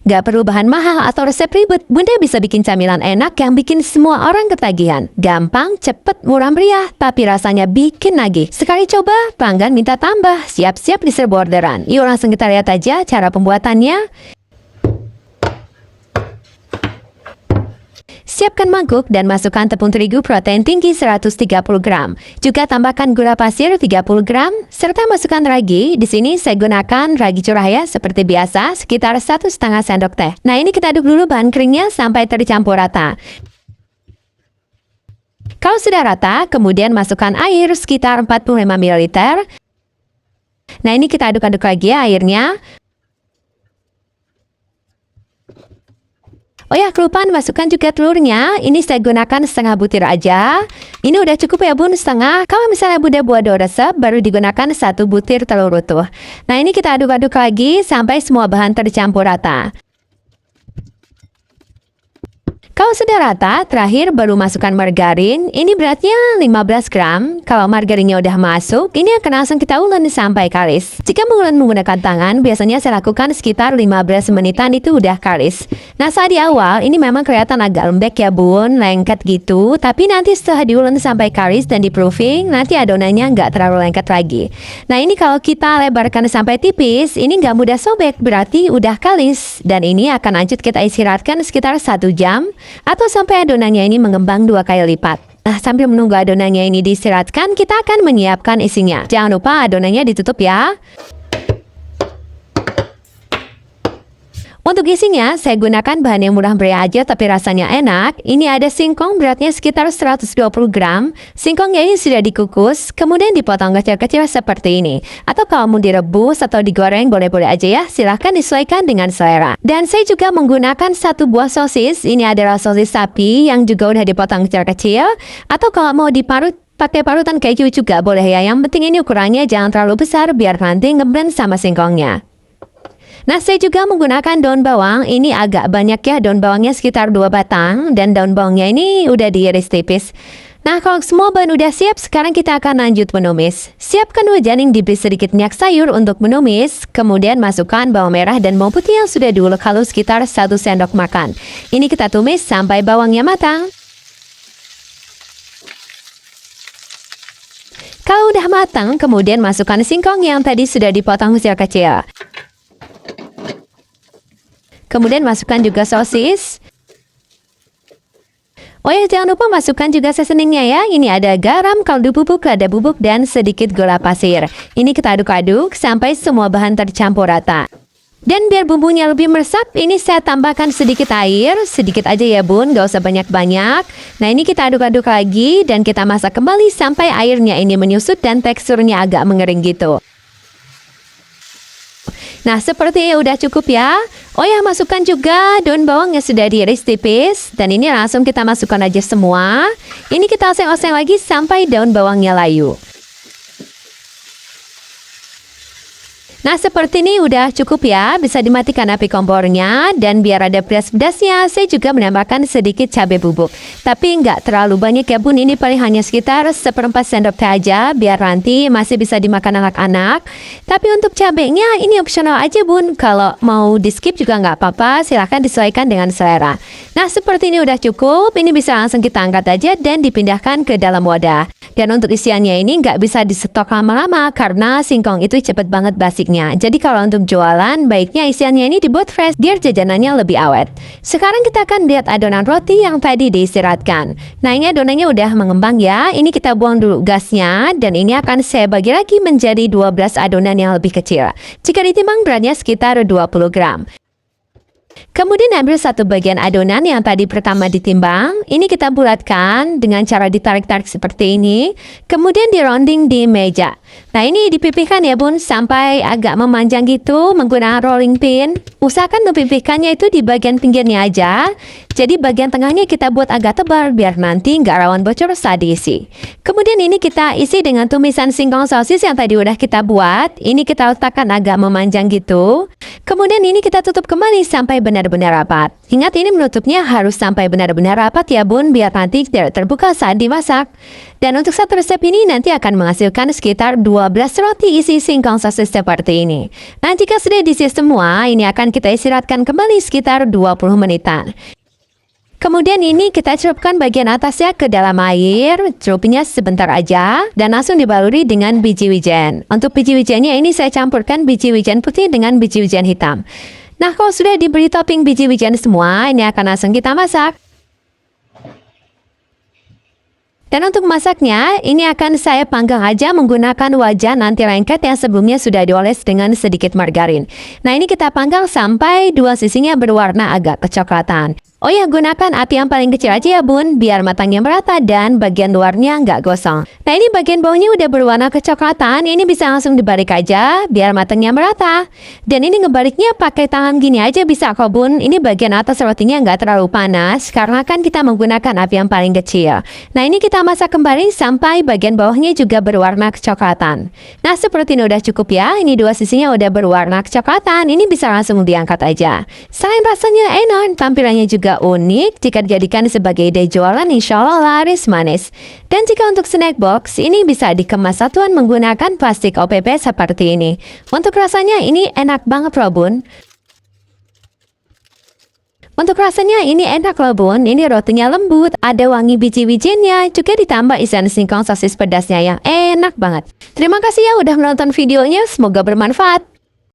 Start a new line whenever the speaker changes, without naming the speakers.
Gak perlu bahan mahal atau resep ribet, Bunda bisa bikin camilan enak yang bikin semua orang ketagihan. Gampang, cepet, murah meriah, tapi rasanya bikin nagih. Sekali coba, pelanggan minta tambah. Siap-siap diserbu orderan. Yuk langsung kita lihat aja cara pembuatannya. Siapkan mangkuk dan masukkan tepung terigu protein tinggi 130 gram. Juga tambahkan gula pasir 30 gram, serta masukkan ragi. Di sini saya gunakan ragi curah ya, seperti biasa, sekitar 1,5 sendok teh. Nah ini kita aduk dulu bahan keringnya sampai tercampur rata. Kalau sudah rata, kemudian masukkan air sekitar 45 ml. Nah ini kita aduk-aduk lagi ya airnya. Oh ya, kelupaan masukkan juga telurnya. Ini saya gunakan setengah butir aja. Ini udah cukup ya bun, setengah. Kalau misalnya bunda buat 2 resep, baru digunakan 1 butir telur utuh. Nah ini kita aduk-aduk lagi sampai semua bahan tercampur rata. Kalau sudah rata, terakhir baru masukkan margarin. Ini beratnya 15 gram. Kalau margarinnya udah masuk, ini akan langsung kita uleni sampai kalis. Jika menguleni menggunakan tangan, biasanya saya lakukan sekitar 15 menitan itu udah kalis. Nah saat di awal, ini memang kelihatan agak lembek ya bun, lengket gitu. Tapi nanti setelah diuleni sampai kalis dan di proofing, nanti adonannya nggak terlalu lengket lagi. Nah ini kalau kita lebarkan sampai tipis, ini nggak mudah sobek, berarti udah kalis. Dan ini akan lanjut kita istirahatkan sekitar 1 jam. Atau sampai adonannya ini mengembang 2 kali lipat. Nah, sambil menunggu adonannya ini diistirahatkan, kita akan menyiapkan isinya. Jangan lupa adonannya ditutup ya. Untuk isinya, saya gunakan bahan yang murah meriah aja tapi rasanya enak. Ini ada singkong beratnya sekitar 120 gram. Singkongnya ini sudah dikukus, kemudian dipotong kecil-kecil seperti ini. Atau kalau mau direbus atau digoreng boleh-boleh aja ya, silahkan disesuaikan dengan selera. Dan saya juga menggunakan 1 buah sosis. Ini adalah sosis sapi yang juga udah dipotong kecil-kecil. Atau kalau mau diparut, pakai parutan keju juga boleh ya. Yang penting ini ukurannya jangan terlalu besar biar nanti ngeblend sama singkongnya. Nah, saya juga menggunakan daun bawang. Ini agak banyak ya, daun bawangnya sekitar 2 batang. Dan daun bawangnya ini udah diiris tipis. Nah, kalau semua bahan udah siap, sekarang kita akan lanjut menumis. Siapkan wajan yang diberi sedikit minyak sayur untuk menumis. Kemudian masukkan bawang merah dan bawang putih yang sudah diulek halus sekitar 1 sendok makan. Ini kita tumis sampai bawangnya matang. Kalau udah matang, kemudian masukkan singkong yang tadi sudah dipotong kecil-kecil. Kemudian masukkan juga sosis. Oh ya, jangan lupa masukkan juga seasoningnya ya. Ini ada garam, kaldu bubuk, lada bubuk, dan sedikit gula pasir. Ini kita aduk-aduk sampai semua bahan tercampur rata. Dan biar bumbunya lebih meresap, ini saya tambahkan sedikit air. Sedikit aja ya bun, gak usah banyak-banyak. Nah ini kita aduk-aduk lagi dan kita masak kembali sampai airnya ini menyusut dan teksturnya agak mengering gitu. Nah, seperti udah cukup ya. Oh ya, masukkan juga daun bawang yang sudah diiris tipis. Dan ini langsung kita masukkan aja semua. Ini kita oseng-oseng lagi sampai daun bawangnya layu. Nah, seperti ini udah cukup ya. Bisa dimatikan api kompornya. Dan biar ada pedas-pedasnya, saya juga menambahkan sedikit cabai bubuk. Tapi nggak terlalu banyak ya bun. Ini paling hanya sekitar 1/4 sendok teh aja. Biar nanti masih bisa dimakan anak-anak. Tapi untuk cabainya ini opsional aja bun. Kalau mau di skip juga nggak apa-apa. Silahkan disesuaikan dengan selera. Nah, seperti ini udah cukup. Ini bisa langsung kita angkat aja dan dipindahkan ke dalam wadah. Dan untuk isiannya ini nggak bisa distok lama-lama karena singkong itu cepet banget basiknya. Jadi kalau untuk jualan, baiknya isiannya ini dibuat fresh biar jajanannya lebih awet. Sekarang kita akan lihat adonan roti yang tadi diistirahatkan. Nah ini adonannya udah mengembang ya. Ini kita buang dulu gasnya dan ini akan saya bagi lagi menjadi 12 adonan yang lebih kecil. Jika ditimbang beratnya sekitar 20 gram. Kemudian ambil satu bagian adonan yang tadi pertama ditimbang. Ini kita bulatkan dengan cara ditarik-tarik seperti ini. Kemudian di-rounding di meja. Nah ini dipipihkan ya bun sampai agak memanjang gitu menggunakan rolling pin. Usahakan dipipihkannya itu di bagian pinggirnya aja. Jadi bagian tengahnya kita buat agak tebal biar nanti nggak rawan bocor saat diisi. Kemudian ini kita isi dengan tumisan singkong sosis yang tadi udah kita buat. Ini kita letakkan agak memanjang gitu. Kemudian ini kita tutup kembali sampai benar-benar benar-benar rapat. Ingat, ini menutupnya harus sampai benar-benar rapat ya bun, biar nanti tidak terbuka saat dimasak. Dan untuk satu resep ini nanti akan menghasilkan sekitar 12 roti isi singkong sosis seperti ini. Nah, jika sudah diisi semua, ini akan kita istirahatkan kembali sekitar 20 menitan. Kemudian ini kita celupkan bagian atasnya ke dalam air, celupnya sebentar aja, dan langsung dibaluri dengan biji wijen. Untuk biji wijennya ini saya campurkan biji wijen putih dengan biji wijen hitam. Nah, kalau sudah diberi topping biji wijen semua, ini akan langsung kita masak. Dan untuk masaknya, ini akan saya panggang aja menggunakan wajan anti lengket yang sebelumnya sudah dioles dengan sedikit margarin. Nah, ini kita panggang sampai dua sisinya berwarna agak kecoklatan. Oh ya, gunakan api yang paling kecil aja ya bun, biar matangnya merata dan bagian luarnya nggak gosong. Nah, ini bagian bawahnya udah berwarna kecoklatan, ini bisa langsung dibalik aja biar matangnya merata. Dan ini ngebaliknya pakai tangan gini aja bisa kok bun, ini bagian atas rotinya nggak terlalu panas karena kan kita menggunakan api yang paling kecil. Nah, ini kita masak kembali sampai bagian bawahnya juga berwarna kecoklatan. Nah, seperti ini udah cukup ya, ini dua sisinya udah berwarna kecoklatan, ini bisa langsung diangkat aja. Selain rasanya enak, tampilannya juga unik, jika dijadikan sebagai ide jualan insya Allah laris manis. Dan jika untuk snack box, ini bisa dikemas satuan menggunakan plastik OPP seperti ini. Untuk rasanya ini enak banget loh bun. Untuk rasanya ini enak loh bun, ini rotinya lembut, ada wangi biji wijennya, juga ditambah isian singkong sosis pedasnya yang enak banget. Terima kasih ya udah menonton videonya, semoga bermanfaat.